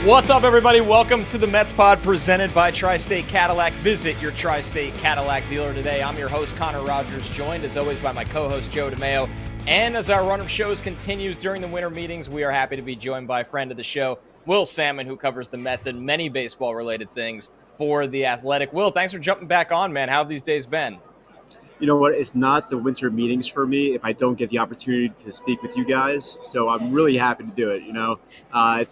What's up, everybody? Welcome to the Mets Pod presented by Tri-State Cadillac. Visit your Tri-State Cadillac dealer today. I'm your host, Connor Rogers, joined as always by my co-host, Joe DeMayo. And as our run of shows continues during the winter meetings, we are happy to be joined by a friend of the show, Will Sammon, who covers the Mets and many baseball-related things for The Athletic. Will, thanks for jumping back on, man. How have these days been? You know what? It's not the winter meetings for me if I don't get the opportunity to speak with you guys. So I'm really happy to do it. You know, it's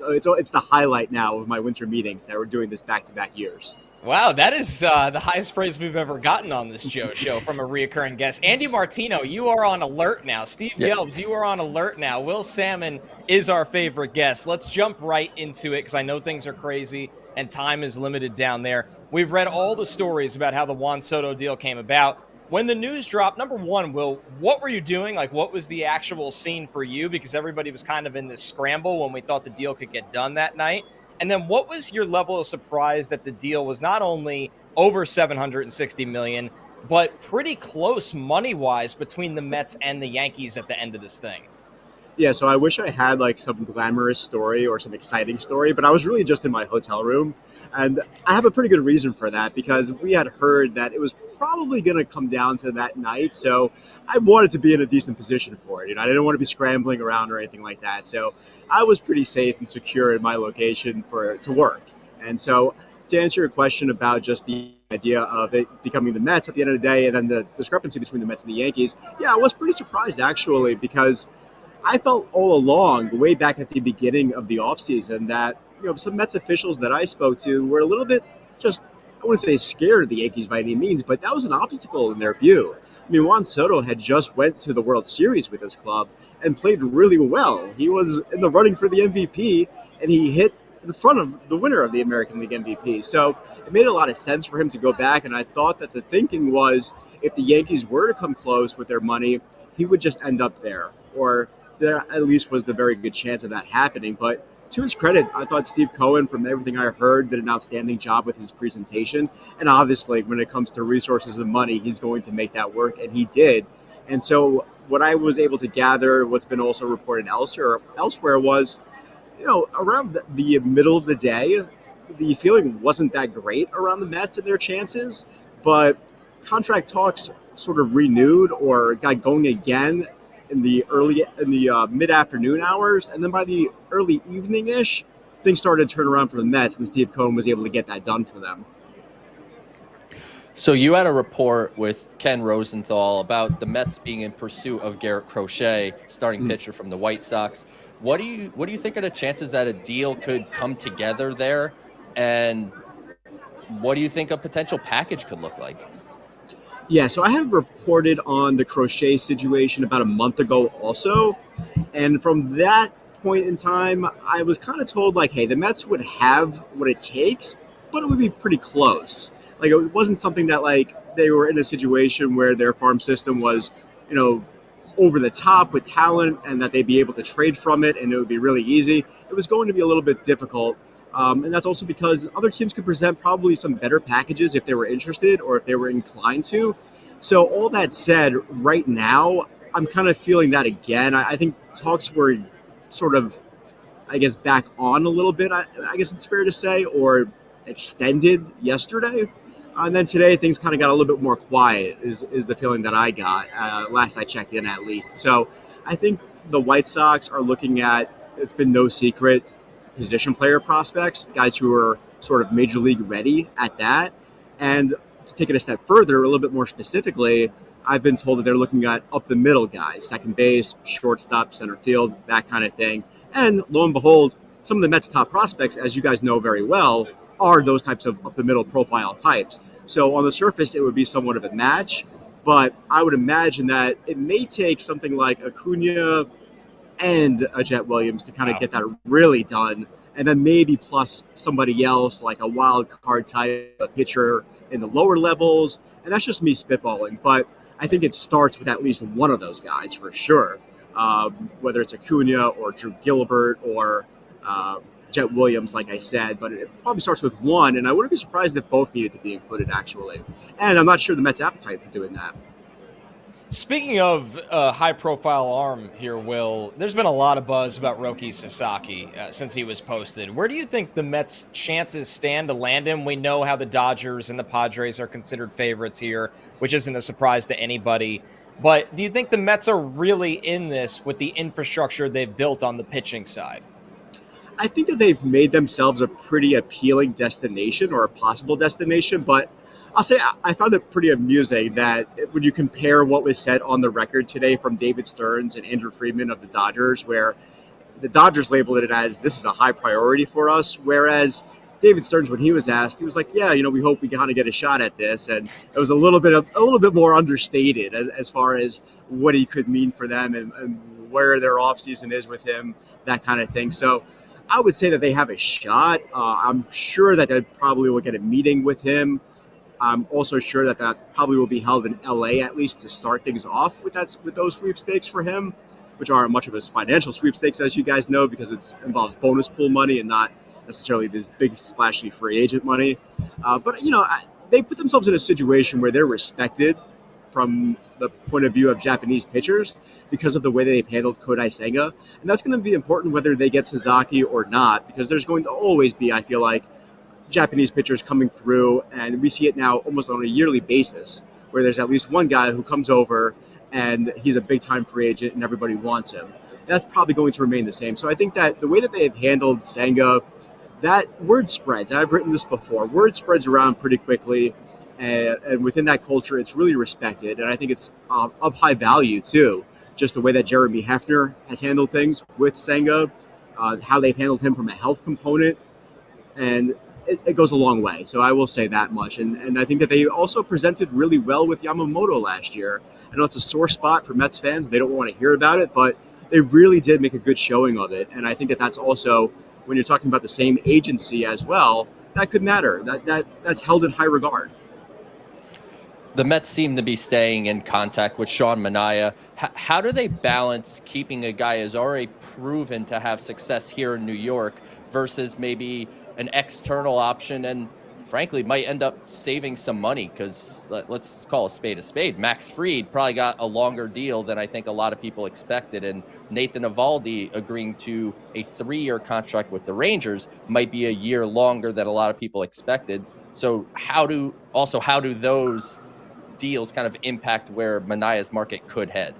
the highlight now of my winter meetings that we're doing this back-to-back years. Wow, that is the highest praise we've ever gotten on this show from a reoccurring guest. Andy Martino, you are on alert now. Steve Yelbs, you are on alert now. Will Sammon is our favorite guest. Let's jump right into it because I know things are crazy and time is limited down there. We've read all the stories about how the Juan Soto deal came about. When the news dropped, number one, Will, what were you doing? Like, what was the actual scene for you? Because everybody was kind of in this scramble when we thought the deal could get done that night. And then what was your level of surprise that the deal was not only over $760 million, but pretty close money-wise between the Mets and the Yankees at the end of this thing? Yeah, so I wish I had like some glamorous story or some exciting story, but I was really just in my hotel room. And I have a pretty good reason for that because we had heard that it was probably going to come down to that night. So I wanted to be in a decent position for it. You know, I didn't want to be scrambling around or anything like that. So I was pretty safe and secure in my location to work. And so to answer your question about just the idea of it becoming the Mets at the end of the day and then the discrepancy between the Mets and the Yankees, yeah, I was pretty surprised actually because I felt all along, way back at the beginning of the offseason, that some Mets officials that I spoke to were a little bit just, I wouldn't say scared of the Yankees by any means, but that was an obstacle in their view. I mean, Juan Soto had just went to the World Series with his club and played really well. He was in the running for the MVP, and he hit in front of the winner of the American League MVP. So it made a lot of sense for him to go back, and I thought that the thinking was if the Yankees were to come close with their money, he would just end up there, or there at least was the very good chance of that happening. But to his credit, I thought Steve Cohen, from everything I heard, did an outstanding job with his presentation. And obviously, when it comes to resources and money, he's going to make that work, and he did. And so what I was able to gather, what's been also reported elsewhere was, around the middle of the day, the feeling wasn't that great around the Mets and their chances, but contract talks sort of renewed or got going again in the mid-afternoon hours, and then by the early evening-ish, things started to turn around for the Mets, and Steve Cohen was able to get that done for them. So you had a report with Ken Rosenthal about the Mets being in pursuit of Garrett Crochet, starting pitcher from the White Sox. What do you think are the chances that a deal could come together there, and what do you think a potential package could look like? Yeah, so I had reported on the Crochet situation about a month ago also. And from that point in time, I was kind of told, like, hey, the Mets would have what it takes, but it would be pretty close. Like, it wasn't something that, like, they were in a situation where their farm system was, over the top with talent and that they'd be able to trade from it and it would be really easy. It was going to be a little bit difficult. And that's also because other teams could present probably some better packages if they were interested or if they were inclined to. So all that said, right now, I'm kind of feeling that again. I think talks were sort of, back on a little bit, I guess it's fair to say, or extended yesterday. And then today, things kind of got a little bit more quiet is the feeling that I got, last I checked in at least. So I think the White Sox are looking at, it's been no secret, position player prospects, guys who are sort of major league ready at that. And to take it a step further, a little bit more specifically, I've been told that they're looking at up the middle guys, second base, shortstop, center field, that kind of thing. And lo and behold, some of the Mets' top prospects, as you guys know very well, are those types of up the middle profile types. So on the surface, it would be somewhat of a match, but I would imagine that it may take something like Acuna and a Jet Williams to kind of get that really done, and then maybe plus somebody else like a wild card type, a pitcher in the lower levels, and that's just me spitballing, but I think it starts with at least one of those guys for sure, whether it's Acuna or Drew Gilbert or Jet Williams, like I said, but it probably starts with one, and I wouldn't be surprised if both needed to be included, actually. And I'm not sure the Mets' appetite for doing that. Speaking of high-profile arm here, Will, there's been a lot of buzz about Roki Sasaki since he was posted. Where do you think the Mets' chances stand to land him? We know how the Dodgers and the Padres are considered favorites here, which isn't a surprise to anybody. But do you think the Mets are really in this with the infrastructure they've built on the pitching side? I think that they've made themselves a pretty appealing destination or a possible destination, but I'll say I found it pretty amusing that when you compare what was said on the record today from David Stearns and Andrew Friedman of the Dodgers, where the Dodgers labeled it as this is a high priority for us, whereas David Stearns, when he was asked, he was like, "Yeah, we hope we kind of get a shot at this," and it was a little bit more understated as far as what he could mean for them and where their offseason is with him, that kind of thing. So I would say that they have a shot. I'm sure that they probably will get a meeting with him. I'm also sure that probably will be held in LA at least to start things off with those sweepstakes for him, which aren't much of a financial sweepstakes, as you guys know, because it involves bonus pool money and not necessarily this big splashy free agent money. But they put themselves in a situation where they're respected from the point of view of Japanese pitchers because of the way they've handled Kodai Senga. And that's going to be important whether they get Sasaki or not, because there's going to always be, I feel like, Japanese pitchers coming through, and we see it now almost on a yearly basis, where there's at least one guy who comes over and he's a big-time free agent and everybody wants him. That's probably going to remain the same. So I think that the way that they've handled Senga, that word spreads. I've written this before. Word spreads around pretty quickly, and within that culture, it's really respected, and I think it's of high value, too. Just the way that Jeremy Hefner has handled things with Senga, how they've handled him from a health component, and it goes a long way. So I will say that much. And I think that they also presented really well with Yamamoto last year. I know it's a sore spot for Mets fans. They don't want to hear about it, but they really did make a good showing of it. And I think that that's also, when you're talking about the same agency as well, that could matter. That's held in high regard. The Mets seem to be staying in contact with Sean Manaea. How do they balance keeping a guy who's already proven to have success here in New York versus maybe an external option and frankly might end up saving some money? Because let's call a spade. Max Fried probably got a longer deal than I think a lot of people expected, and Nathan Eovaldi agreeing to a 3-year contract with the Rangers might be a year longer than a lot of people expected. So how do those deals kind of impact where Manaea's market could head?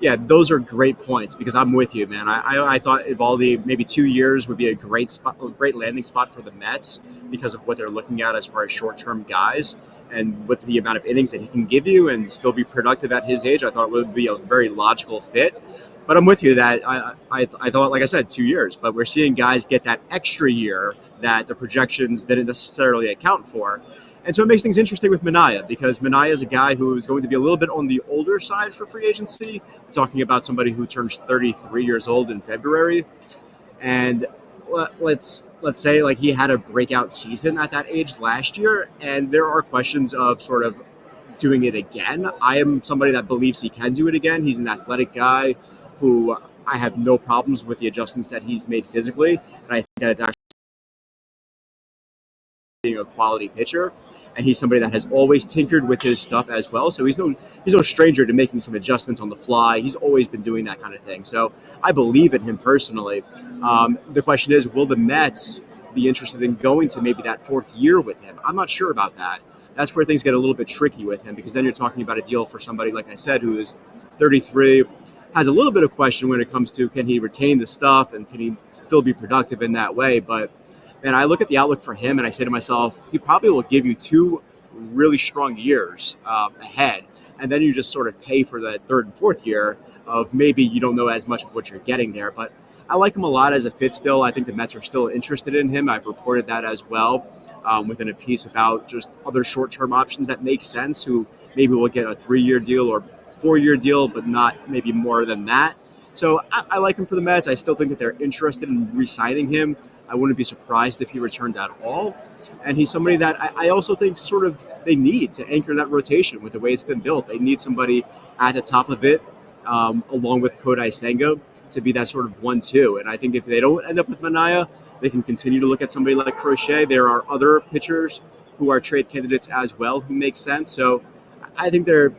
Yeah, those are great points, because I'm with you, man. I thought Eovaldi maybe 2 years would be a great landing spot for the Mets because of what they're looking at as far as short-term guys, and with the amount of innings that he can give you and still be productive at his age, I thought it would be a very logical fit. But I'm with you that I thought, like I said, 2 years, but we're seeing guys get that extra year that the projections didn't necessarily account for. And so it makes things interesting with Manaea, because Manaea is a guy who is going to be a little bit on the older side for free agency. We're talking about somebody who turns 33 years old in February. And let's say like he had a breakout season at that age last year, and there are questions of sort of doing it again. I am somebody that believes he can do it again. He's an athletic guy who I have no problems with the adjustments that he's made physically, and I think that it's actually being a quality pitcher. And he's somebody that has always tinkered with his stuff as well. So he's no stranger to making some adjustments on the fly. He's always been doing that kind of thing. So I believe in him personally. The question is, will the Mets be interested in going to maybe that 4th year with him? I'm not sure about that. That's where things get a little bit tricky with him, because then you're talking about a deal for somebody, like I said, who is 33, has a little bit of question when it comes to, can he retain the stuff and can he still be productive in that way? But and I look at the outlook for him and I say to myself, he probably will give you 2 really strong years ahead. And then you just sort of pay for the 3rd and 4th year of maybe you don't know as much of what you're getting there. But I like him a lot as a fit still. I think the Mets are still interested in him. I've reported that as well within a piece about just other short-term options that make sense, who maybe will get a 3-year deal or 4-year deal, but not maybe more than that. So I like him for the Mets. I still think that they're interested in re-signing him. I wouldn't be surprised if he returned at all. And he's somebody that I also think sort of they need to anchor that rotation with the way it's been built. They need somebody at the top of it, along with Kodai Senga, to be that sort of 1-2. And I think if they don't end up with Manaea, they can continue to look at somebody like Crochet. There are other pitchers who are trade candidates as well who make sense. So I think they're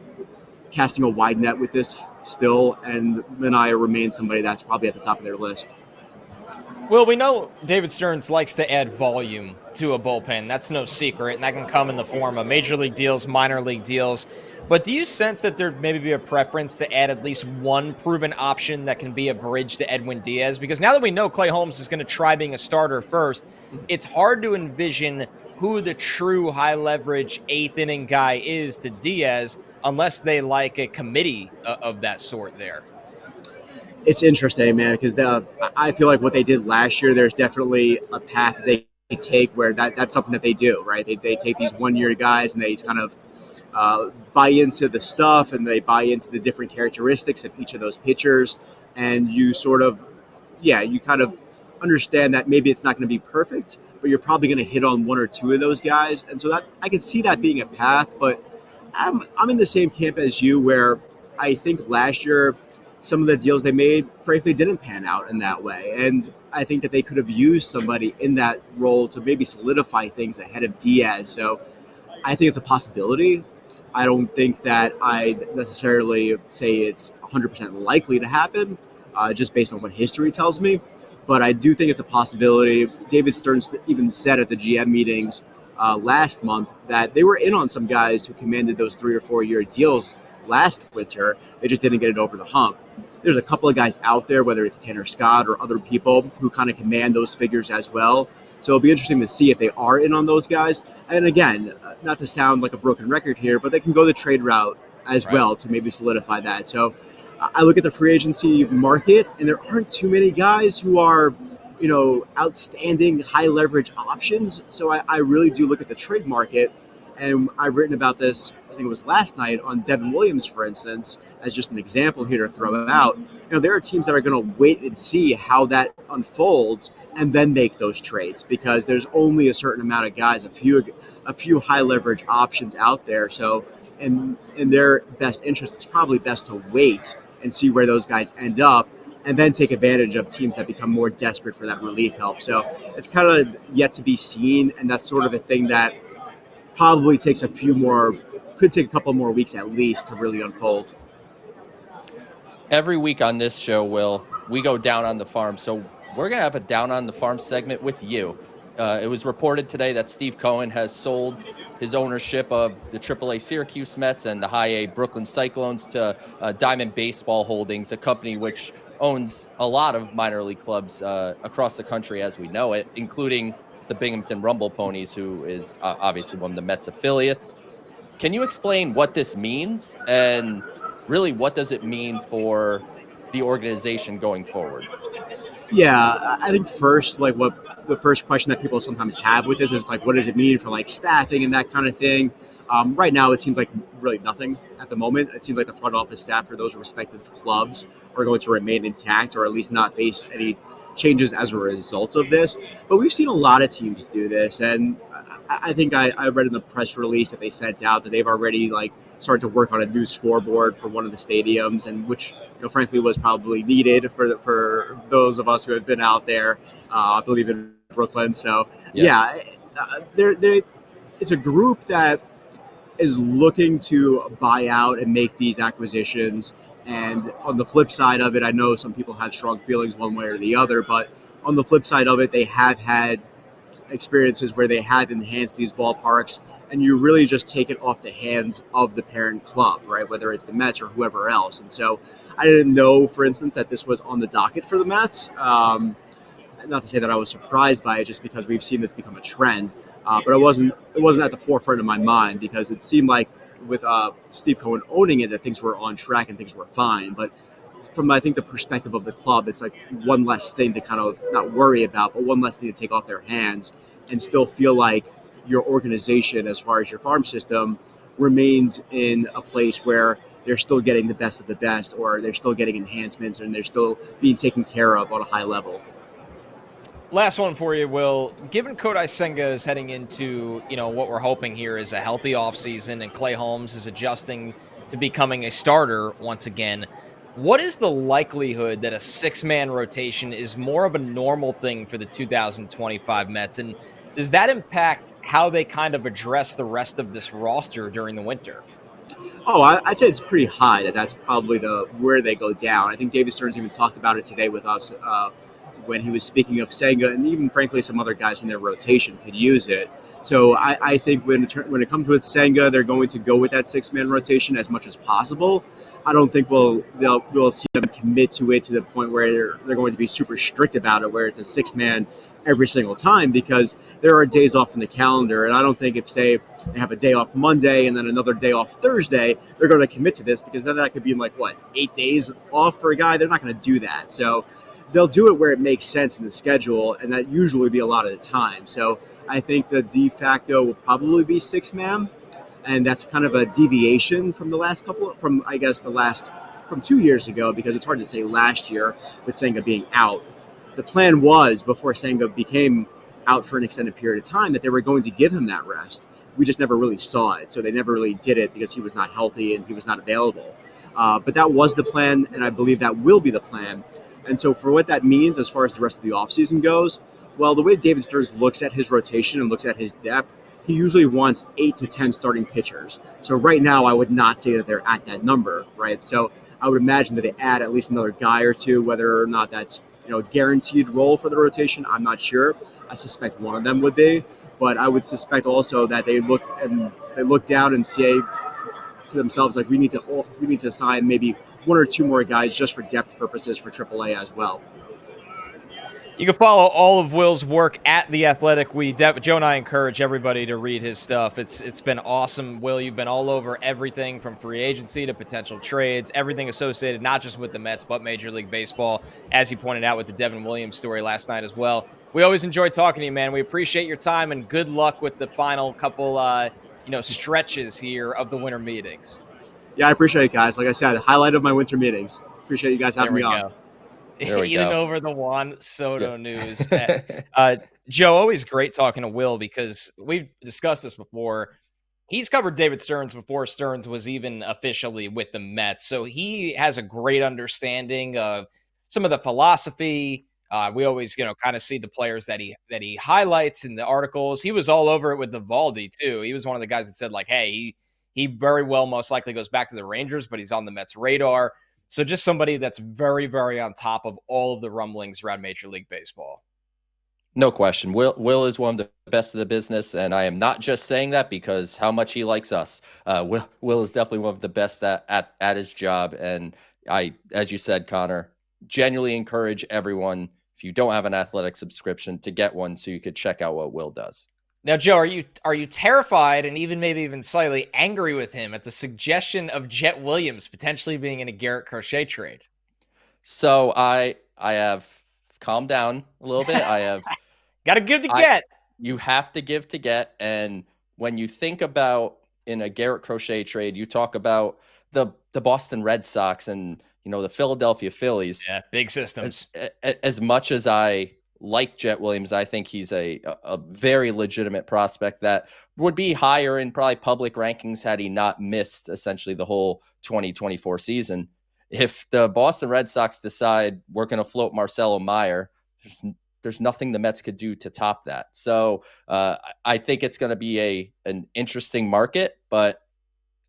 casting a wide net with this still, and Manaea remains somebody that's probably at the top of their list. Well, we know David Stearns likes to add volume to a bullpen. That's no secret, and that can come in the form of major league deals, minor league deals. But do you sense that there'd maybe be a preference to add at least one proven option that can be a bridge to Edwin Diaz? Because now that we know Clay Holmes is going to try being a starter first, it's hard to envision who the true high-leverage eighth-inning guy is to Diaz unless they like a committee of that sort there. It's interesting, man, because I feel like what they did last year, there's definitely a path they take where that's something that they do, right? They take these one-year guys and they kind of buy into the stuff and they buy into the different characteristics of each of those pitchers. And you sort of, you kind of understand that maybe it's not going to be perfect, but you're probably going to hit on one or two of those guys. And so that I can see that being a path, but I'm in the same camp as you where I think last year some of the deals they made, frankly, didn't pan out in that way. And I think that they could have used somebody in that role to maybe solidify things ahead of Diaz. So I think it's a possibility. I don't think that I necessarily say it's 100% likely to happen, just based on what history tells me. But I do think it's a possibility. David Stearns even said at the GM meetings last month that they were in on some guys who commanded those 3 or 4 year deals last winter. They just didn't get it over the hump. There's a couple of guys out there, whether it's Tanner Scott or other people, who kind of command those figures as well. So it'll be interesting to see if they are in on those guys. And again, not to sound like a broken record here, but they can go the trade route as well to maybe solidify that. So I look at the free agency market, and there aren't too many guys who are, outstanding high leverage options. So I really do look at the trade market, and I've written about this, I think it was last night, on Devin Williams, for instance, as just an example here to throw out. There are teams that are going to wait and see how that unfolds and then make those trades, because there's only a certain amount of guys, a few high leverage options out there. So in their best interest, it's probably best to wait and see where those guys end up and then take advantage of teams that become more desperate for that relief help. So it's kind of yet to be seen, and that's sort of a thing that probably could take a couple more weeks at least to really unfold. Every week on this show, Will, we go down on the farm. So we're going to have a down on the farm segment with you. It was reported today that Steve Cohen has sold his ownership of the AAA Syracuse Mets and the High A Brooklyn Cyclones to Diamond Baseball Holdings, a company which owns a lot of minor league clubs across the country as we know it, including the Binghamton Rumble Ponies, who is obviously one of the Mets affiliates. Can you explain what this means, and really what does it mean for the organization going forward? Yeah, I think first, what the first question that people sometimes have with this is what does it mean for staffing and that kind of thing? Right now, it seems like really nothing at the moment. It seems like the front office staff for those respective clubs are going to remain intact, or at least not face any changes as a result of this. But we've seen a lot of teams do this, and I think I read in the press release that they sent out that they've already started to work on a new scoreboard for one of the stadiums, and which frankly was probably needed for those of us who have been out there. I believe in Brooklyn. So it's a group that is looking to buy out and make these acquisitions. And on the flip side of it, I know some people have strong feelings one way or the other, but on the flip side of it, they have had experiences where they have enhanced these ballparks, and you really just take it off the hands of the parent club, right? Whether it's the Mets or whoever else. And so I didn't know, for instance, that this was on the docket for the Mets. Not to say that I was surprised by it, just because we've seen this become a trend, but it wasn't at the forefront of my mind, because it seemed like with Steve Cohen owning it that things were on track and things were fine. But from, I think, the perspective of the club, it's one less thing to kind of not worry about, but one less thing to take off their hands, and still feel like your organization, as far as your farm system, remains in a place where they're still getting the best of the best, or they're still getting enhancements, and they're still being taken care of on a high level. Last one for you, Will. Given Kodai Senga is heading into, what we're hoping here is a healthy offseason, and Clay Holmes is adjusting to becoming a starter once again, what is the likelihood that a six-man rotation is more of a normal thing for the 2025 Mets? And does that impact how they kind of address the rest of this roster during the winter? Oh, I'd say it's pretty high. That's probably where they go down. I think David Stearns even talked about it today with us when he was speaking of Senga, and even frankly some other guys in their rotation could use it. So I think when it comes with Senga, they're going to go with that 6-man rotation as much as possible. I don't think we'll see them commit to it to the point where they're going to be super strict about it, where it's a 6-man every single time, because there are days off in the calendar, and I don't think if, say, they have a day off Monday and then another day off Thursday, they're going to commit to this, because then that could be like, 8 days off for a guy? They're not going to do that. So they'll do it where it makes sense in the schedule, and that usually be a lot of the time. So I think the de facto will probably be 6-man, and that's kind of a deviation from from 2 years ago, because it's hard to say last year with Senga being out. The plan was, before Senga became out for an extended period of time, that they were going to give him that rest. We just never really saw it. So they never really did it because he was not healthy and he was not available. But that was the plan, and I believe that will be the plan. And so for what that means as far as the rest of the offseason goes, well, the way David Stearns looks at his rotation and looks at his depth, he usually wants 8 to 10 starting pitchers. So right now, I would not say that they're at that number, right? So I would imagine that they add at least another guy or two, whether or not that's guaranteed role for the rotation. I'm not sure. I suspect one of them would be, but I would suspect also that they look down and say to themselves, like, we need to sign maybe 1 or 2 more guys just for depth purposes for AAA as well. You can follow all of Will's work at The Athletic. Joe and I encourage everybody to read his stuff. It's been awesome. Will, you've been all over everything from free agency to potential trades, everything associated not just with the Mets, but Major League Baseball, as you pointed out with the Devin Williams story last night as well. We always enjoy talking to you, man. We appreciate your time, and good luck with the final couple stretches here of the winter meetings. Yeah, I appreciate it, guys. Like I said, highlight of my winter meetings. Appreciate you guys having me on. Eating over the Juan Soto news. Joe, always great talking to Will, because we've discussed this before. He's covered David Stearns before Stearns was even officially with the Mets, so he has a great understanding of some of the philosophy. We always, kind of see the players that he highlights in the articles. He was all over it with Eovaldi too. He was one of the guys that said, like, hey, he very well most likely goes back to the Rangers, but he's on the Mets radar. So just somebody that's very, very on top of all of the rumblings around Major League Baseball. No question. Will is one of the best of the business, and I am not just saying that because how much he likes us. Will is definitely one of the best at his job, and I, as you said, Connor, genuinely encourage everyone, if you don't have an Athletic subscription, to get one so you could check out what Will does. Now, Joe, are you terrified and maybe even slightly angry with him at the suggestion of Jet Williams potentially being in a Garrett Crochet trade? So I have calmed down a little bit. I have got to give to get. You have to give to get, and when you think about in a Garrett Crochet trade, you talk about the Boston Red Sox and the Philadelphia Phillies. Yeah, big systems. As much as I like Jet Williams, I think he's a very legitimate prospect that would be higher in probably public rankings had he not missed essentially the whole 2024 season. If the Boston Red Sox decide we're going to float Marcelo Meyer, there's nothing the Mets could do to top that. So I think it's going to be an interesting market, but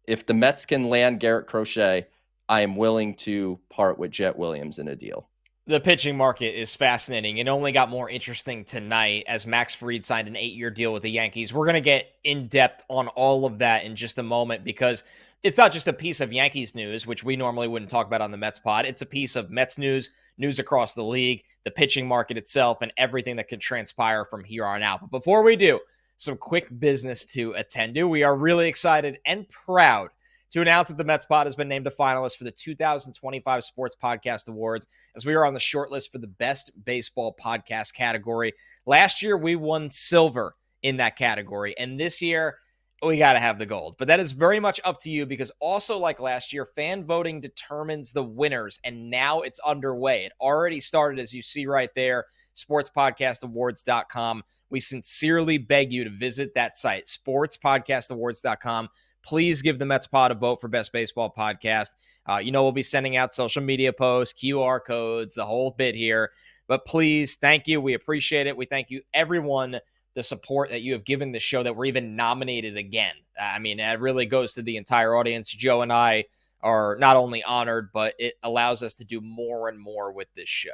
if the Mets can land Garrett Crochet, I am willing to part with Jet Williams in a deal. The pitching market is fascinating. It only got more interesting tonight as Max Fried signed an 8-year deal with the Yankees. We're going to get in depth on all of that in just a moment, because it's not just a piece of Yankees news, which we normally wouldn't talk about on the Mets pod. It's a piece of Mets news across the league, the pitching market itself, and everything that can transpire from here on out. But before we do, some quick business to attend to. We are really excited and proud to announce that the Mets Pod has been named a finalist for the 2025 Sports Podcast Awards, as we are on the shortlist for the Best Baseball Podcast category. Last year, we won silver in that category, and this year, we got to have the gold. But that is very much up to you, because also like last year, fan voting determines the winners, and now it's underway. It already started, as you see right there, sportspodcastawards.com. We sincerely beg you to visit that site, sportspodcastawards.com. Please give the Mets Pod a vote for Best Baseball Podcast. We'll be sending out social media posts, QR codes, the whole bit here. But please, thank you. We appreciate it. We thank you, everyone, the support that you have given the show that we're even nominated again. I mean, it really goes to the entire audience. Joe and I are not only honored, but it allows us to do more and more with this show.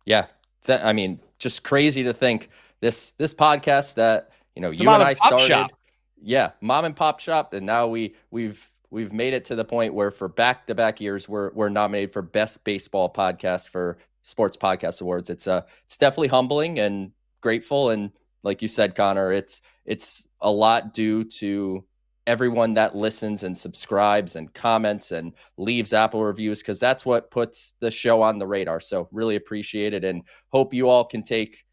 Yeah. I mean, just crazy to think this podcast that, It's you and I mom and pop started. shop. Yeah. Mom and pop shop. And now we've made it to the point where for back-to-back years, we're nominated for best baseball podcast for Sports Podcast Awards. It's definitely humbling and grateful. And like you said, Connor, it's a lot due to everyone that listens and subscribes and comments and leaves Apple reviews, because that's what puts the show on the radar. So really appreciate it, and hope you all can take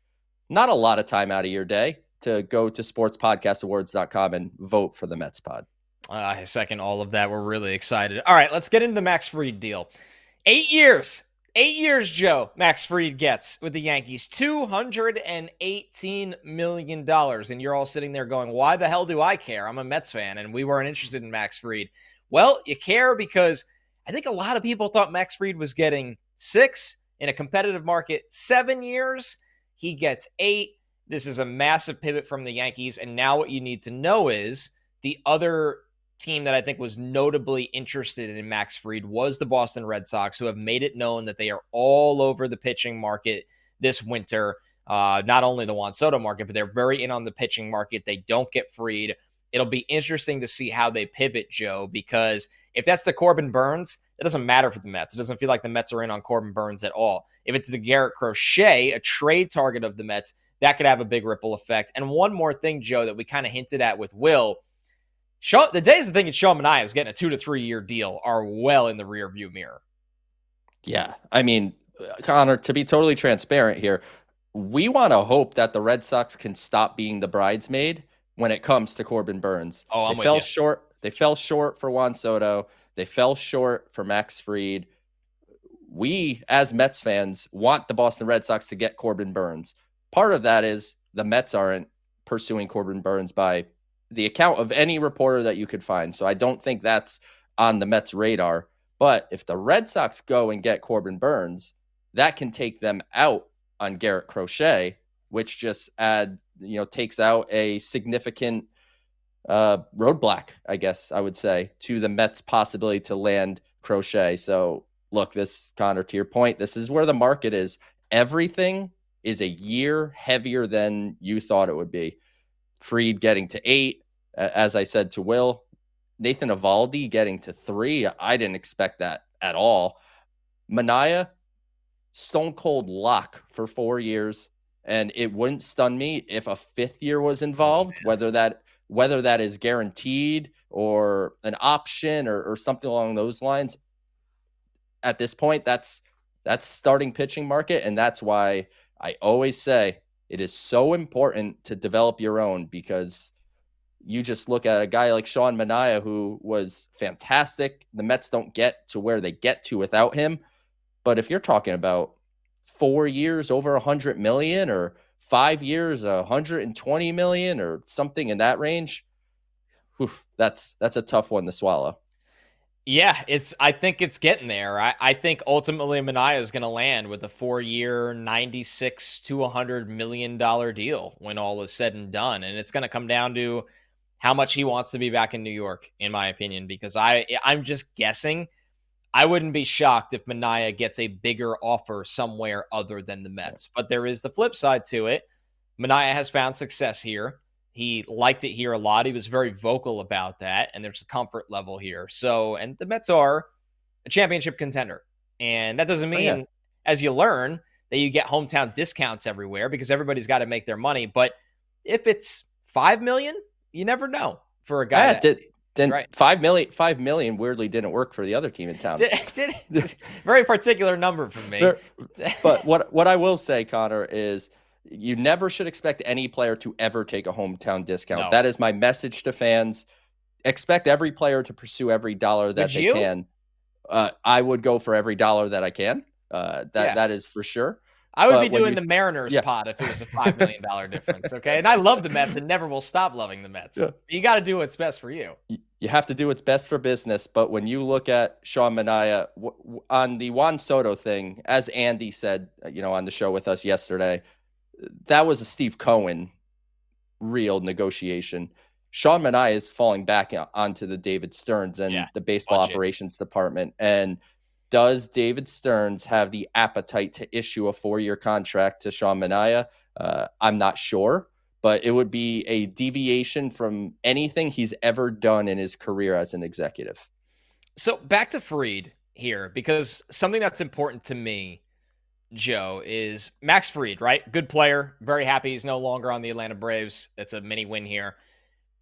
not a lot of time out of your day to go to sportspodcastawards.com and vote for the Mets pod. I second all of that. We're really excited. All right, let's get into the Max Fried deal. 8 years. 8 years, Joe, Max Fried gets with the Yankees. $218 million. And you're all sitting there going, why the hell do I care? I'm a Mets fan, and we weren't interested in Max Fried. Well, you care because I think a lot of people thought Max Fried was getting 6 in a competitive market. 7 years. He gets 8. This is a massive pivot from the Yankees. And now what you need to know is the other team that I think was notably interested in Max Fried was the Boston Red Sox, who have made it known that they are all over the pitching market this winter. Not only the Juan Soto market, but they're very in on the pitching market. They don't get Fried. It'll be interesting to see how they pivot, Joe, because if that's the Corbin Burns, it doesn't matter for the Mets. It doesn't feel like the Mets are in on Corbin Burns at all. If it's the Garrett Crochet, a trade target of the Mets, that could have a big ripple effect. And one more thing, Joe, that we kind of hinted at with Will, the days of thinking Sean Manaea is getting a 2 to 3 year deal are well in the rearview mirror. Yeah. I mean, Connor, to be totally transparent here, we want to hope that the Red Sox can stop being the bridesmaid when it comes to Corbin Burns. Oh, They fell short for Juan Soto. They fell short for Max Fried. We, as Mets fans, want the Boston Red Sox to get Corbin Burns. Part of that is the Mets aren't pursuing Corbin Burns by the account of any reporter that you could find. So I don't think that's on the Mets' radar. But if the Red Sox go and get Corbin Burns, that can take them out on Garrett Crochet, which just takes out a significant roadblock, I guess I would say, to the Mets' possibility to land Crochet. So look, Connor, to your point, this is where the market is. Everything is a year heavier than you thought it would be. Fried getting to 8, as I said to Will. Nathan Eovaldi getting to 3. I didn't expect that at all. Manaea, stone cold lock for 4 years, and it wouldn't stun me if a 5th year was involved, whether that is guaranteed or an option or something along those lines. At this point, that's starting pitching market, and that's why I always say it is so important to develop your own, because you just look at a guy like Sean Manaea, who was fantastic. The Mets don't get to where they get to without him. But if you're talking about 4 years, over $100 million, or 5 years, $120 million, or something in that range, that's a tough one to swallow. Yeah, I think it's getting there. I think ultimately Manaea is going to land with a 4-year, $96 to $100 million deal when all is said and done. And it's going to come down to how much he wants to be back in New York, in my opinion, because I'm just guessing. I wouldn't be shocked if Manaea gets a bigger offer somewhere other than the Mets. But there is the flip side to it. Manaea has found success here. He liked it here a lot. He was very vocal about that, and there's a comfort level here. So, and the Mets are a championship contender. And that doesn't mean, as you learn, that you get hometown discounts everywhere, because everybody's got to make their money. But if it's $5 million, you never know for a guy. Right. $5 million weirdly didn't work for the other team in town. Very particular number for me. But what I will say, Connor, is you never should expect any player to ever take a hometown discount. No. That is my message to fans. Expect every player to pursue every dollar that they can. I would go for every dollar that I can. That is for sure. I would be doing the Mariners pod if it was a $5 million difference, okay? And I love the Mets and never will stop loving the Mets. Yeah. You got to do what's best for you. You have to do what's best for business, but when you look at Sean Manaea, on the Juan Soto thing, as Andy said, on the show with us yesterday, that was a Steve Cohen real negotiation. Sean Manaea is falling back onto the David Stearns and the baseball operations department. And does David Stearns have the appetite to issue a 4-year contract to Sean Manaea? I'm not sure, but it would be a deviation from anything he's ever done in his career as an executive. So back to Fried here, because something that's important to me, Joe, is Max Fried, right? Good player. Very happy he's no longer on the Atlanta Braves. It's a mini win here.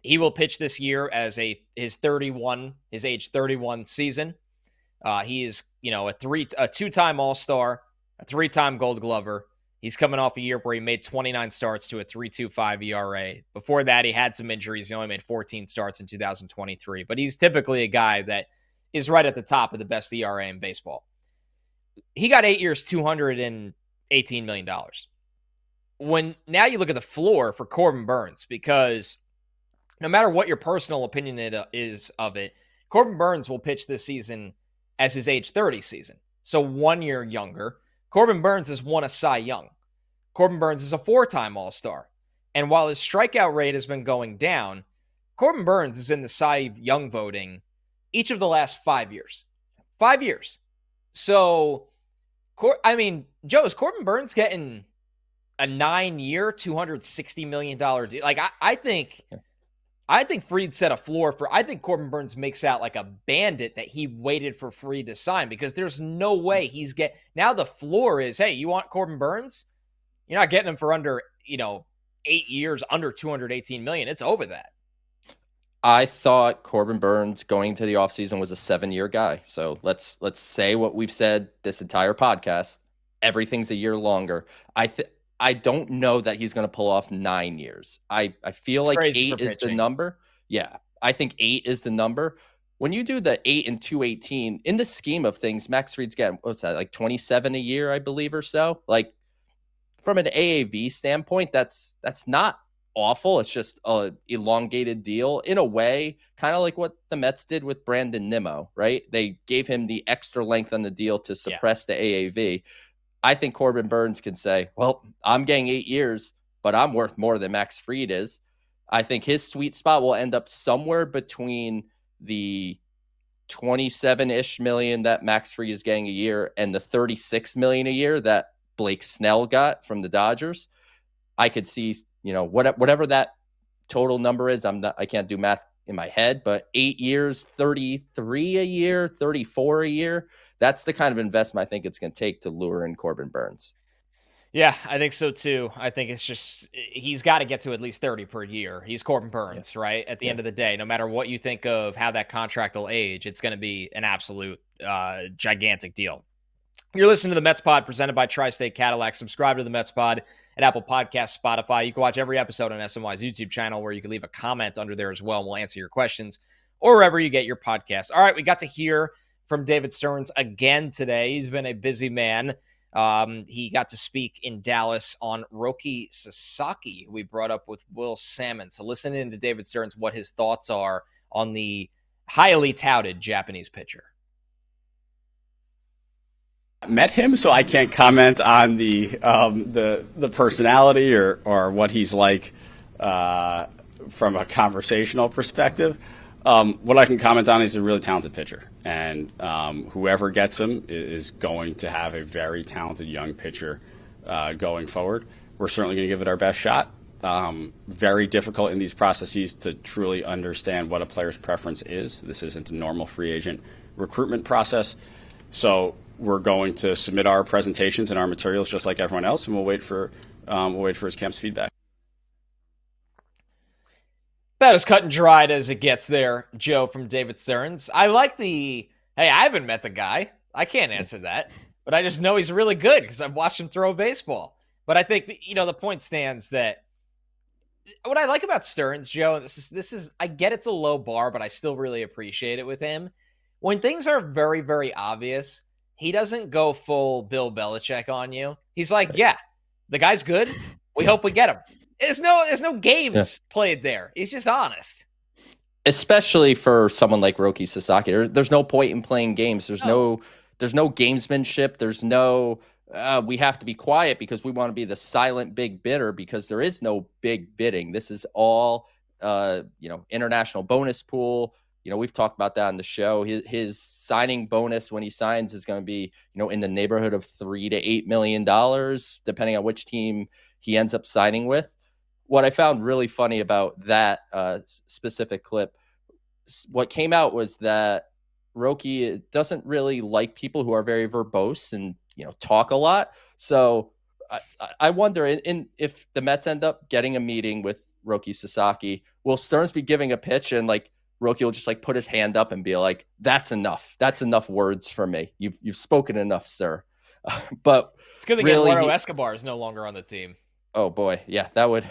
He will pitch this year as his age 31 season. He is, a 2-time All-Star, a 3-time Gold Glover. He's coming off a year where he made 29 starts to a 3.25 ERA. Before that, he had some injuries. He only made 14 starts in 2023. But he's typically a guy that is right at the top of the best ERA in baseball. He got 8 years, $218 million. Now you look at the floor for Corbin Burnes, because no matter what your personal opinion is of it, Corbin Burnes will pitch this season as his age 30 season. So 1 year younger. Corbin Burnes has won a Cy Young. Corbin Burnes is a 4-time All-Star. And while his strikeout rate has been going down, Corbin Burnes is in the Cy Young voting each of the last 5 years. 5 years. So, Joe, is Corbin Burnes getting a 9-year, $260 million deal? Like, I think Fried set a floor for. I think Corbin Burnes makes out like a bandit that he waited for Fried to sign, because there's no way now the floor is, hey, you want Corbin Burnes? You're not getting him for under, 8 years, under $218 million. It's over that. I thought Corbin Burnes going into the offseason was a 7-year guy. So let's say what we've said this entire podcast. Everything's a year longer. I don't know that he's going to pull off 9 years. I feel like 8 is the number. Yeah, I think 8 is the number. When you do the 8 and 218, in the scheme of things, Max Fried's getting, what's that, like 27 a year, I believe, or so. Like, from an AAV standpoint, that's not awful. It's just a elongated deal in a way, kind of like what the Mets did with Brandon Nimmo, right? They gave him the extra length on the deal to suppress the AAV. I think Corbin Burnes can say, well, I'm getting 8 years, but I'm worth more than Max Fried is. I think his sweet spot will end up somewhere between the 27-ish million that Max Fried is getting a year and the 36 million a year that Blake Snell got from the Dodgers. I could see, whatever that total number is. I can't do math in my head, but 8 years, 33 a year, 34 a year. That's the kind of investment I think it's going to take to lure in Corbin Burnes. Yeah, I think so too. I think it's just, he's got to get to at least 30 per year. He's Corbin Burnes, right? At the end of the day, no matter what you think of how that contract will age, it's going to be an absolute gigantic deal. You're listening to the Mets Pod presented by Tri-State Cadillac. Subscribe to the Mets Pod at Apple Podcasts, Spotify. You can watch every episode on SNY's YouTube channel, where you can leave a comment under there as well, and we'll answer your questions, or wherever you get your podcasts. All right, we got to hear from David Stearns again today. He's been a busy man. He got to speak in Dallas on Roki Sasaki, who we brought up with Will Sammon. So listen in to David Stearns, what his thoughts are on the highly touted Japanese pitcher. Met him, so I can't comment on the personality or what he's like from a conversational perspective. What I can comment on is he's a really talented pitcher, and whoever gets him is going to have a very talented young pitcher going forward. We're certainly going to give it our best shot. Very difficult in these processes to truly understand what a player's preference is. This isn't a normal free agent recruitment process, so we're going to submit our presentations and our materials just like everyone else, and we'll wait for his camp's feedback. About as cut and dried as it gets there, Joe, from David Stearns. I like hey, I haven't met the guy. I can't answer that, but I just know he's really good because I've watched him throw a baseball. But I think, the point stands that what I like about Stearns, Joe, this is, I get it's a low bar, but I still really appreciate it with him. When things are very, very obvious, he doesn't go full Bill Belichick on you. He's like, yeah, the guy's good. We hope we get him. There's no games played there. He's just honest. Especially for someone like Roki Sasaki. There's no point in playing games. There's no gamesmanship. There's no we have to be quiet because we want to be the silent big bidder, because there is no big bidding. This is all, international bonus pool. We've talked about that on the show. His signing bonus when he signs is going to be, in the neighborhood of $3 to $8 million, depending on which team he ends up signing with. What I found really funny about that specific clip, what came out was that Roki doesn't really like people who are very verbose and, talk a lot. So I wonder if the Mets end up getting a meeting with Roki Sasaki, will Stearns be giving a pitch and like Roki will just like put his hand up and be like, "That's enough. That's enough words for me. You've spoken enough, sir." But it's good that really, Eduardo Escobar is no longer on the team. Oh boy, yeah, that would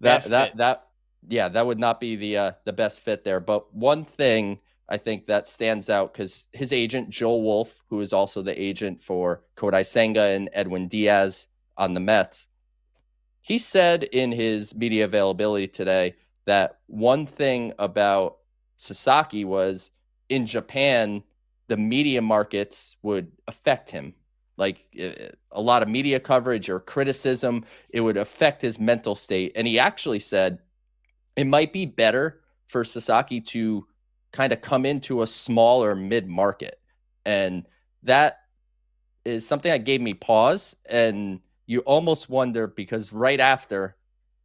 that would not be the best fit there. But one thing I think that stands out, because his agent Joel Wolf, who is also the agent for Kodai Senga and Edwin Diaz on the Mets, he said in his media availability today that one thing about Sasaki was, in Japan, the media markets would affect him. Like a lot of media coverage or criticism, it would affect his mental state. And he actually said it might be better for Sasaki to kind of come into a smaller mid-market. And that is something that gave me pause. And you almost wonder, because right after,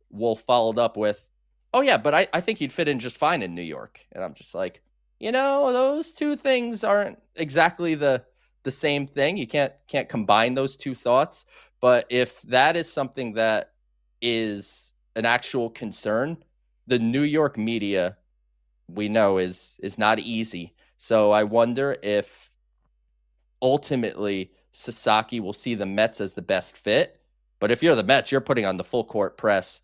Wolf followed up with, "Oh yeah, but I think he'd fit in just fine in New York." And I'm just like, those two things aren't exactly the same thing. You can't combine those two thoughts. But if that is something that is an actual concern, the New York media, we know, is not easy. So I wonder if ultimately Sasaki will see the Mets as the best fit. But if you're the Mets, you're putting on the full court press.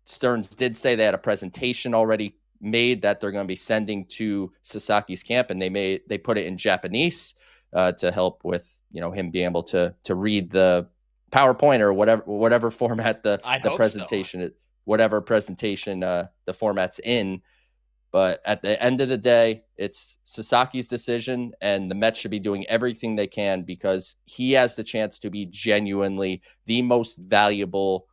Stearns did say they had a presentation already made that they're going to be sending to Sasaki's camp, and they put it in Japanese to help with him being able to read the PowerPoint or whatever format the presentation so. Whatever presentation the format's in. But at the end of the day, it's Sasaki's decision, and the Mets should be doing everything they can, because he has the chance to be genuinely the most valuable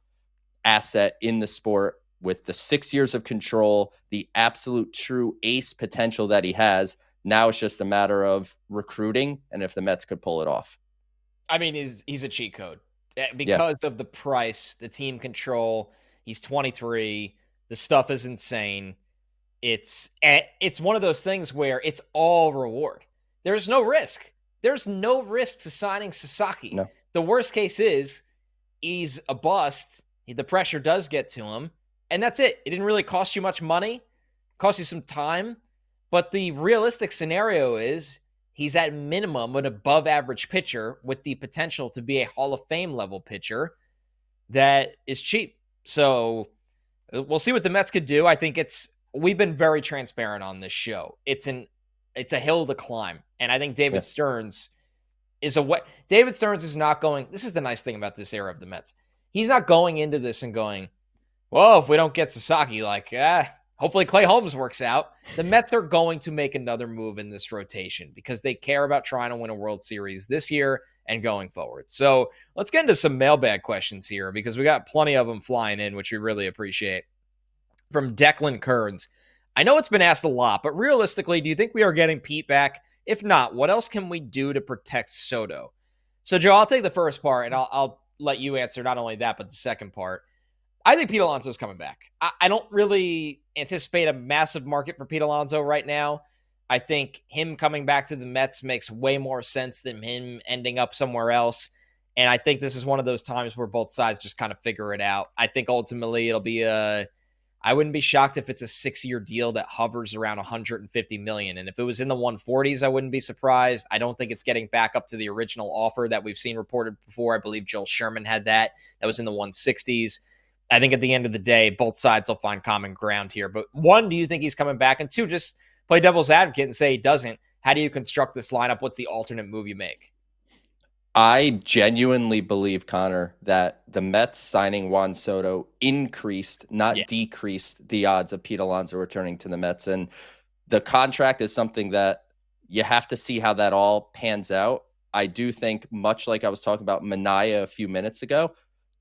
asset in the sport, with the 6 years of control, the absolute true ace potential that he has. Now it's just a matter of recruiting, and if the Mets could pull it off. I mean, he's a cheat code because of the price, the team control. He's 23. The stuff is insane. It's one of those things where it's all reward. There's no risk. There's no risk to signing Sasaki. No. The worst case is he's a bust. The pressure does get to him, and that's it. It didn't really cost you much money. It cost you some time. But the realistic scenario is he's at minimum an above average pitcher with the potential to be a Hall of Fame level pitcher that is cheap. So we'll see what the Mets could do. I think we've been very transparent on this show. It's a hill to climb. And I think David Stearns David Stearns is not going. This is the nice thing about this era of the Mets. He's not going into this and going, "Well, if we don't get Sasaki, hopefully Clay Holmes works out." The Mets are going to make another move in this rotation because they care about trying to win a World Series this year and going forward. So let's get into some mailbag questions here, because we got plenty of them flying in, which we really appreciate. From Declan Kearns: "I know it's been asked a lot, but realistically, do you think we are getting Pete back? If not, what else can we do to protect Soto?" So, Joe, I'll take the first part, and I'll let you answer not only that, but the second part. I think Pete Alonso is coming back. I don't really anticipate a massive market for Pete Alonso right now. I think him coming back to the Mets makes way more sense than him ending up somewhere else. And I think this is one of those times where both sides just kind of figure it out. I think ultimately it'll be I wouldn't be shocked if it's a 6-year deal that hovers around $150 million. And if it was in the 140s, I wouldn't be surprised. I don't think it's getting back up to the original offer that we've seen reported before. I believe Joel Sherman had that. That was in the 160s. I think at the end of the day, both sides will find common ground here. But one, do you think he's coming back? And two, just play devil's advocate and say he doesn't. How do you construct this lineup? What's the alternate move you make? I genuinely believe, Connor, that the Mets signing Juan Soto increased, not decreased, the odds of Pete Alonso returning to the Mets. And the contract is something that you have to see how that all pans out. I do think, much like I was talking about Manaea a few minutes ago,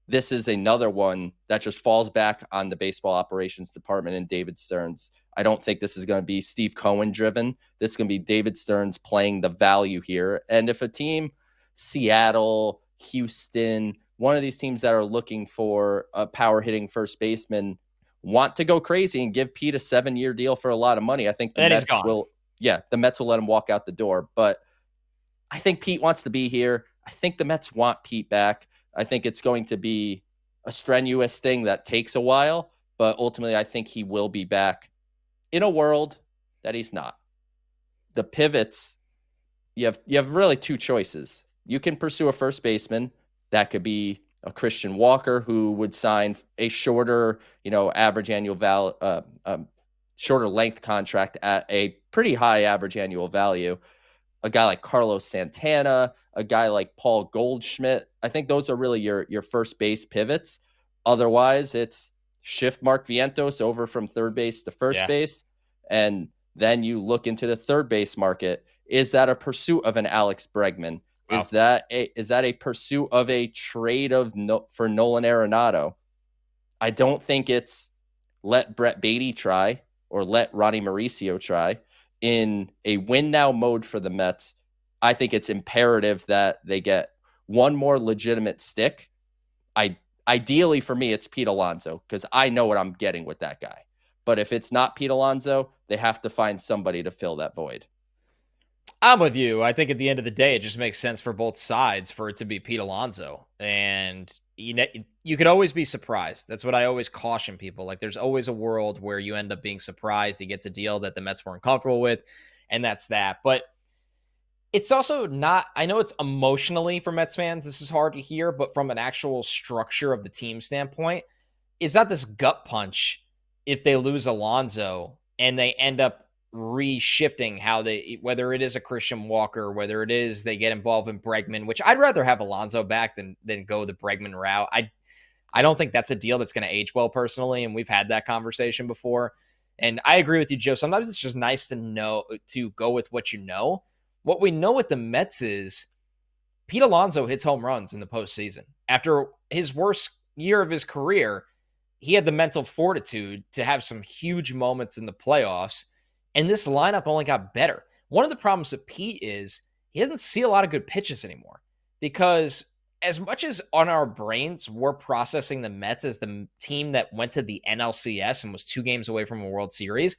this is another one that just falls back on the baseball operations department and David Stearns. I don't think this is going to be Steve Cohen driven. This is going to be David Stearns playing the value here. And if a team, Seattle, Houston, one of these teams that are looking for a power hitting first baseman, want to go crazy and give Pete a 7-year deal for a lot of money, I think the Mets will. Yeah, the Mets will let him walk out the door. But I think Pete wants to be here. I think the Mets want Pete back. I think it's going to be a strenuous thing that takes a while, but ultimately I think he will be back in a world that he's not. The pivots, you have really two choices. You can pursue a first baseman. That could be a Christian Walker who would sign a shorter, average annual shorter length contract at a pretty high average annual value. A guy like Carlos Santana, a guy like Paul Goldschmidt. I think those are really your first base pivots. Otherwise, it's shift Mark Vientos over from third base to first base. And then you look into the third base market. Is that a pursuit of an Alex Bregman? Wow. Is that a pursuit of a trade for Nolan Arenado? I don't think it's let Brett Baty try or let Ronnie Mauricio try. In a win now mode for the Mets, I think it's imperative that they get one more legitimate stick. Ideally for me, it's Pete Alonso, because I know what I'm getting with that guy. But if it's not Pete Alonso, they have to find somebody to fill that void. I'm with you. I think at the end of the day, it just makes sense for both sides for it to be Pete Alonso. And you could always be surprised. That's what I always caution people. Like, there's always a world where you end up being surprised. He gets a deal that the Mets weren't comfortable with, and that's that. But it's also not, I know it's emotionally for Mets fans, this is hard to hear, but from an actual structure of the team standpoint, it's not this gut punch if they lose Alonso and they end up reshifting how whether it is a Christian Walker, whether it is they get involved in Bregman, which I'd rather have Alonso back than go the Bregman route. I don't think that's a deal that's going to age well personally, and we've had that conversation before. And I agree with you, Joe. Sometimes it's just nice to go with what you know. What we know with the Mets is Pete Alonso hits home runs in the postseason. After his worst year of his career, he had the mental fortitude to have some huge moments in the playoffs. And this lineup only got better. One of the problems with Pete is he doesn't see a lot of good pitches anymore, because as much as on our brains we're processing the Mets as the team that went to the NLCS and was 2 games away from a World Series,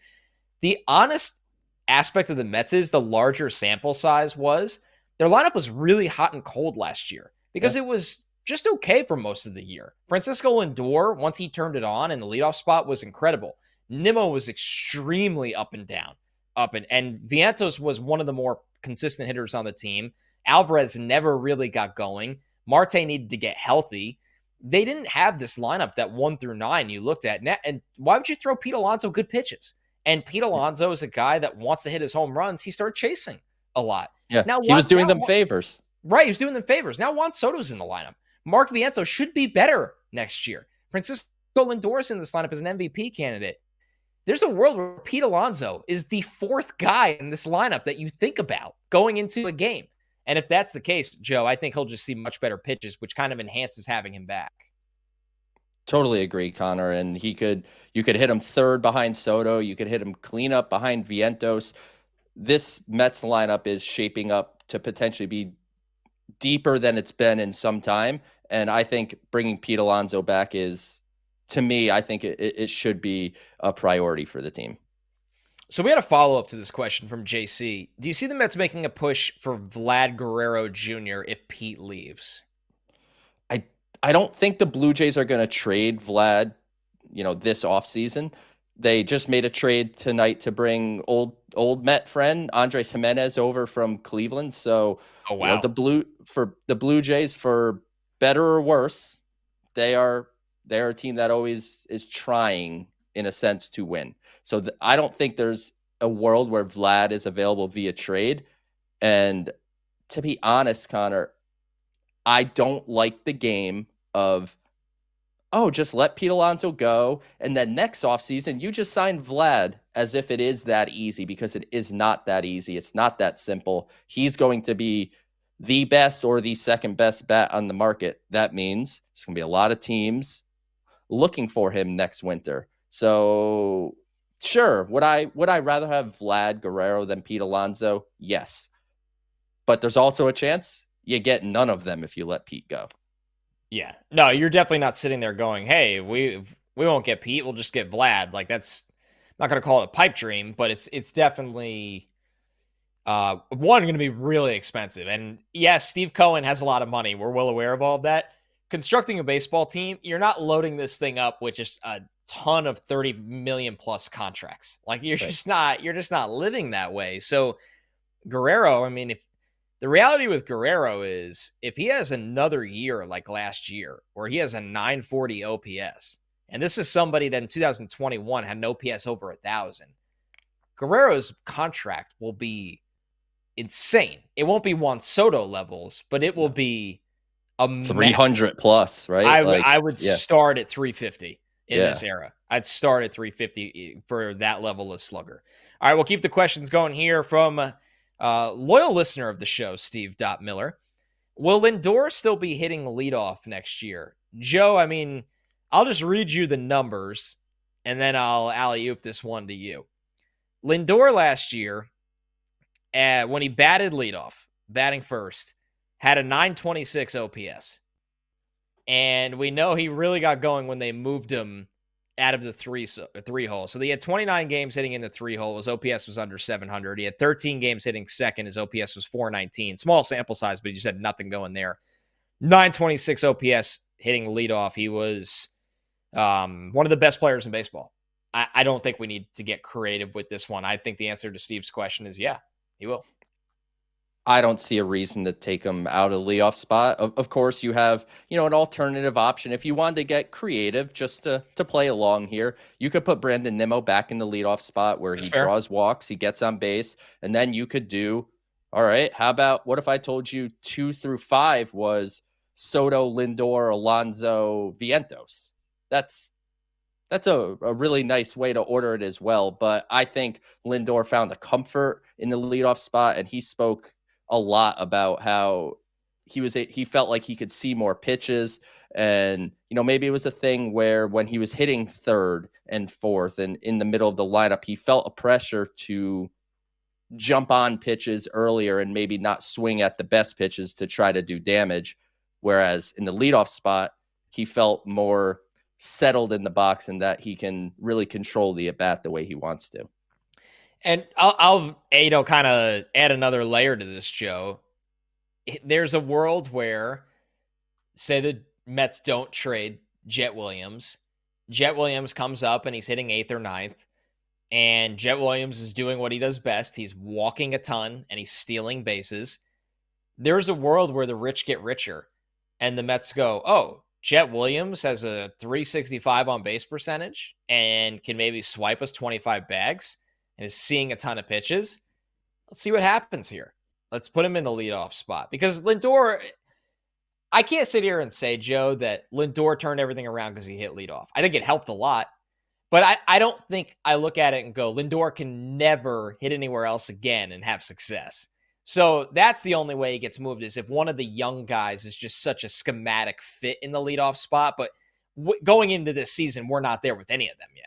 the honest aspect of the Mets is the larger sample size was their lineup was really hot and cold last year because it was just okay for most of the year. Francisco Lindor, once he turned it on in the leadoff spot, was incredible. Nimmo was extremely up and down, and Vientos was one of the more consistent hitters on the team. Alvarez never really got going. Marte needed to get healthy. They didn't have this lineup that 1 through 9 you looked at. And why would you throw Pete Alonso good pitches? And Pete Alonso is a guy that wants to hit his home runs. He started chasing a lot. Yeah, now, he was doing them favors. Right, he was doing them favors. Now Juan Soto's in the lineup. Mark Vientos should be better next year. Francisco Lindor in this lineup as an MVP candidate. There's a world where Pete Alonso is the 4th guy in this lineup that you think about going into a game. And if that's the case, Joe, I think he'll just see much better pitches, which kind of enhances having him back. Totally agree, Connor. And you could hit him third behind Soto. You could hit him clean up behind Vientos. This Mets lineup is shaping up to potentially be deeper than it's been in some time. And I think bringing Pete Alonso back is, to me, I think it should be a priority for the team. So we had a follow-up to this question from JC. Do you see the Mets making a push for Vlad Guerrero Jr. if Pete leaves? I don't think the Blue Jays are going to trade Vlad, this offseason. They just made a trade tonight to bring old Met friend Andres Jimenez over from Cleveland. So the Blue Jays, for better or worse, they're a team that always is trying, in a sense, to win. So I don't think there's a world where Vlad is available via trade. And to be honest, Connor, I don't like the game of, just let Pete Alonso go, and then next offseason, you just sign Vlad, as if it is that easy, because it is not that easy. It's not that simple. He's going to be the best or the second best bat on the market, that means there's going to be a lot of teams looking for him next winter. So sure, would I rather have Vlad Guerrero than Pete Alonso? Yes. But there's also a chance you get none of them if you let Pete go. Yeah. No, you're definitely not sitting there going, hey, we won't get Pete, we'll just get Vlad. Like, that's, I'm not going to call it a pipe dream, but it's definitely going to be really expensive. And yes, Steve Cohen has a lot of money. We're well aware of all of that. Constructing a baseball team, you're not loading this thing up with just a ton of 30 million plus contracts. Like, you're just not living that way. So Guerrero, I mean, if the reality with Guerrero is if he has another year like last year, where he has a 940 OPS, and this is somebody that in 2021 had an OPS over 1,000, Guerrero's contract will be insane. It won't be Juan Soto levels, but it will be a 300 plus, right? I would start at 350 in this era. I'd start at 350 for that level of slugger. All right, we'll keep the questions going here from loyal listener of the show, Steve Miller. Will Lindor still be hitting leadoff next year? Joe, I mean, I'll just read you the numbers, and then I'll alley-oop this one to you. Lindor last year, when he batted leadoff, batting first, had a 926 OPS. And we know he really got going when they moved him out of the three hole. So he had 29 games hitting in the 3 hole. His OPS was under 700. He had 13 games hitting second. His OPS was 419. Small sample size, but he just had nothing going there. 926 OPS hitting leadoff. He was one of the best players in baseball. I don't think we need to get creative with this one. I think the answer to Steve's question is yeah, he will. I don't see a reason to take him out of the leadoff spot. Of course, you have, an alternative option. If you wanted to get creative just to play along here, you could put Brandon Nimmo back in the leadoff spot where he draws walks, he gets on base, and then you could do, all right, what if I told you 2 through 5 was Soto, Lindor, Alonso, Vientos? That's a really nice way to order it as well. But I think Lindor found a comfort in the leadoff spot, and he spoke a lot about how he felt like he could see more pitches. And, maybe it was a thing where when he was hitting third and fourth and in the middle of the lineup, he felt a pressure to jump on pitches earlier and maybe not swing at the best pitches to try to do damage. Whereas in the leadoff spot, he felt more settled in the box and that he can really control the at-bat the way he wants to. And I'll kind of add another layer to this, Joe. There's a world where, say the Mets don't trade Jet Williams. Jet Williams comes up and he's hitting 8th or 9th. And Jet Williams is doing what he does best. He's walking a ton and he's stealing bases. There's a world where the rich get richer. And the Mets go, oh, Jet Williams has a 365 on base percentage and can maybe swipe us 25 bags. And is seeing a ton of pitches. Let's see what happens here. Let's put him in the leadoff spot. Because Lindor, I can't sit here and say, Joe, that Lindor turned everything around because he hit leadoff. I think it helped a lot. But I don't think I look at it and go, Lindor can never hit anywhere else again and have success. So that's the only way he gets moved, is if one of the young guys is just such a schematic fit in the leadoff spot. But going into this season, we're not there with any of them yet.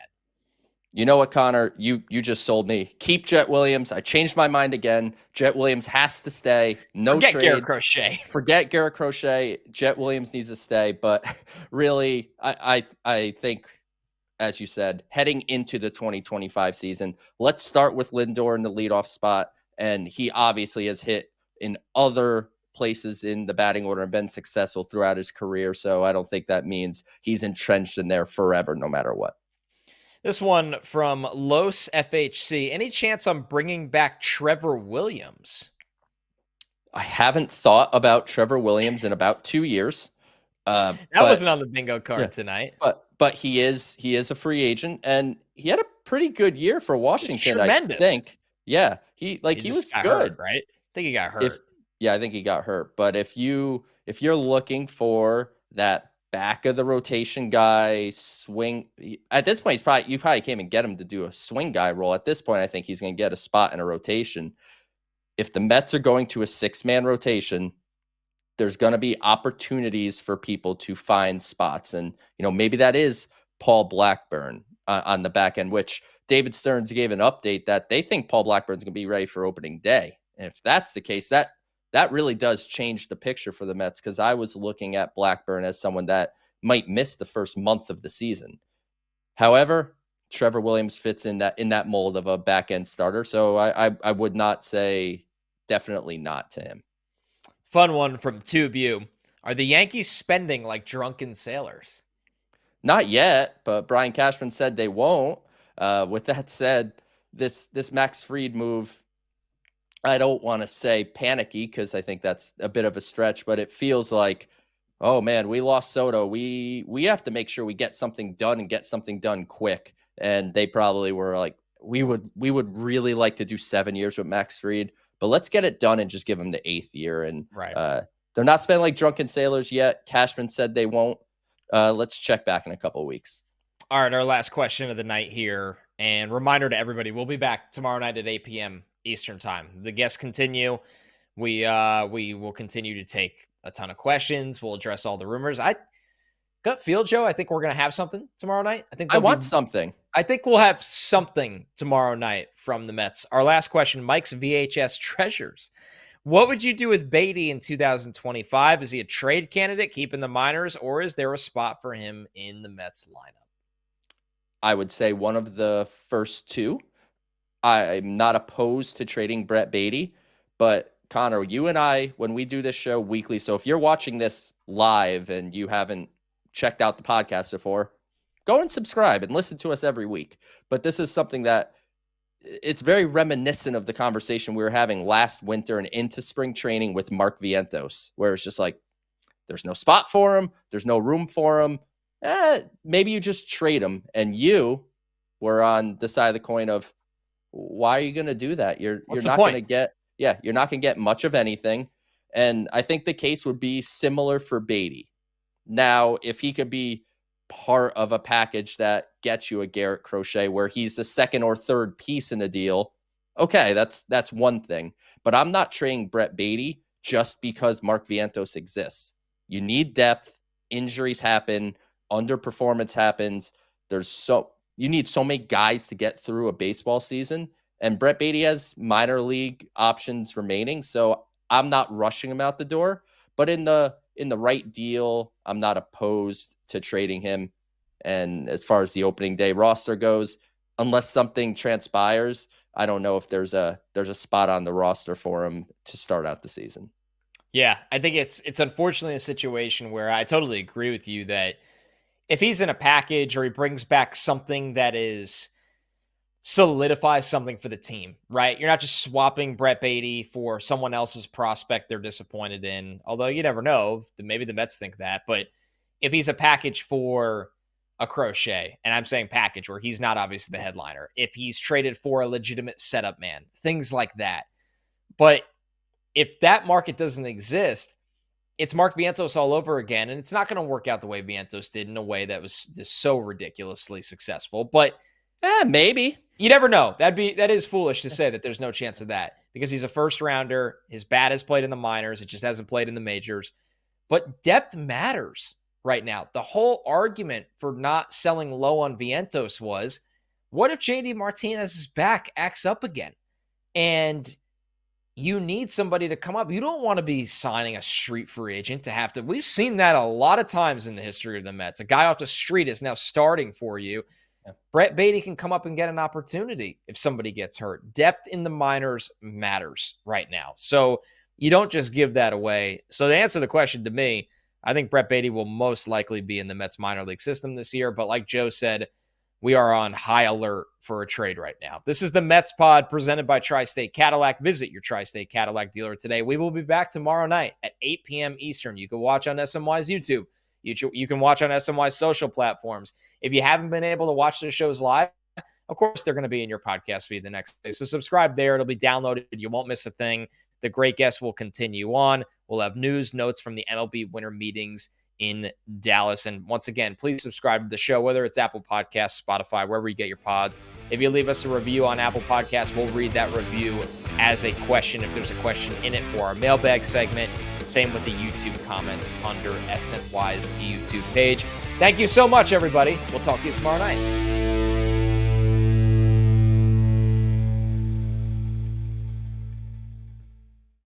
You know what, Connor? You just sold me. Keep Jet Williams. I changed my mind again. Jet Williams has to stay. No trade. Forget Garrett Crochet. Forget Garrett Crochet. Jet Williams needs to stay. But really, I think, as you said, heading into the 2025 season, let's start with Lindor in the leadoff spot. And he obviously has hit in other places in the batting order and been successful throughout his career. So I don't think that means he's entrenched in there forever, no matter what. This one from Los FHC. Any chance on bringing back Trevor Williams? I haven't thought about Trevor Williams in about 2 years. That wasn't on the bingo card tonight. But he is a free agent, and he had a pretty good year for Washington. Tremendous. I think. Yeah, he was good, hurt, right? I think he got hurt. I think he got hurt. But if you're looking for that back of the rotation guy, swing, at this point you probably can't even get him to do a swing guy role. At this point, I think he's going to get a spot in a rotation. If the Mets are going to a 6-man rotation, there's going to be opportunities for people to find spots. And, maybe that is Paul Blackburn on the back end, which David Stearns gave an update that they think Paul Blackburn's going to be ready for opening day. And if that's the case, that really does change the picture for the Mets, because I was looking at Blackburn as someone that might miss the first month of the season. However, Trevor Williams fits in that mold of a back end starter. So I would not say definitely not to him. Fun one from TubeU. Are the Yankees spending like drunken sailors? Not yet, but Brian Cashman said they won't. With that said, this Max Fried move, I don't want to say panicky, because I think that's a bit of a stretch, but it feels like, oh man, we lost Soto. We have to make sure we get something done and get something done quick. And they probably were like, we would really like to do 7 years with Max Fried, but let's get it done and just give him the 8th year. And they're not spending like drunken sailors yet. Cashman said they won't. Let's check back in a couple of weeks. All right, our last question of the night here. And reminder to everybody, we'll be back tomorrow night at 8 p.m. Eastern time. The guests continue. We will continue to take a ton of questions. We'll address all the rumors. Gut feel, Joe, I think we're going to have something tomorrow night. I want something. I think we'll have something tomorrow night from the Mets. Our last question, Mike's VHS treasures. What would you do with Baty in 2025? Is he a trade candidate, keeping the minors, or is there a spot for him in the Mets lineup? I would say one of the first two. I'm not opposed to trading Brett Baty, but Connor, you and I, when we do this show weekly, so if you're watching this live and you haven't checked out the podcast before, go and subscribe and listen to us every week. But this is something that it's very reminiscent of the conversation we were having last winter and into spring training with Mark Vientos, where it's just like, there's no spot for him. There's no room for him. Maybe you just trade him. And you were on the side of the coin of, why are you going to do that? You're not going to get much of anything. And I think the case would be similar for Baty. Now, if he could be part of a package that gets you a Garrett Crochet where he's the second or third piece in a deal, okay, that's one thing. But I'm not trading Brett Baty just because Mark Vientos exists. You need depth. Injuries happen. Underperformance happens. You need so many guys to get through a baseball season, and Brett Baty has minor league options remaining. So I'm not rushing him out the door, but in the right deal, I'm not opposed to trading him. And as far as the opening day roster goes, unless something transpires, I don't know if there's a spot on the roster for him to start out the season. Yeah, I think it's unfortunately a situation where I totally agree with you that if he's in a package or he brings back something that solidifies something for the team, right? You're not just swapping Brett Baty for someone else's prospect they're disappointed in, although you never know. Maybe the Mets think that. But if he's a package for a Crochet, and I'm saying package where he's not obviously the headliner, if he's traded for a legitimate setup man, things like that. But if that market doesn't exist, it's Mark Vientos all over again, and it's not going to work out the way Vientos did in a way that was just so ridiculously successful. But maybe. You never know. That is foolish to say that there's no chance of that, because he's a first rounder. His bat has played in the minors. It just hasn't played in the majors. But depth matters right now. The whole argument for not selling low on Vientos was, what if JD Martinez's back acts up again? And you need somebody to come up. You don't want to be signing a street free agent to have to. We've seen that a lot of times in the history of the Mets. A guy off the street is now starting for you. Yeah. Brett Baty can come up and get an opportunity if somebody gets hurt. Depth in the minors matters right now. So you don't just give that away. So to answer the question to me, I think Brett Baty will most likely be in the Mets minor league system this year. But like Joe said, we are on high alert for a trade right now. This is the Mets Pod presented by Tri-State Cadillac. Visit your Tri-State Cadillac dealer today. We will be back tomorrow night at 8 p.m. Eastern. You can watch on SNY's YouTube. You can watch on SNY's social platforms. If you haven't been able to watch the shows live, of course, they're going to be in your podcast feed the next day. So subscribe there. It'll be downloaded. You won't miss a thing. The great guests will continue on. We'll have news, notes from the MLB winter meetings in Dallas. And once again, please subscribe to the show, whether it's Apple Podcasts, Spotify, wherever you get your pods. If you leave us a review on Apple Podcasts, we'll read that review as a question if there's a question in it for our mailbag segment. Same with the YouTube comments under SNY's YouTube page. Thank you so much, everybody. We'll talk to you tomorrow night.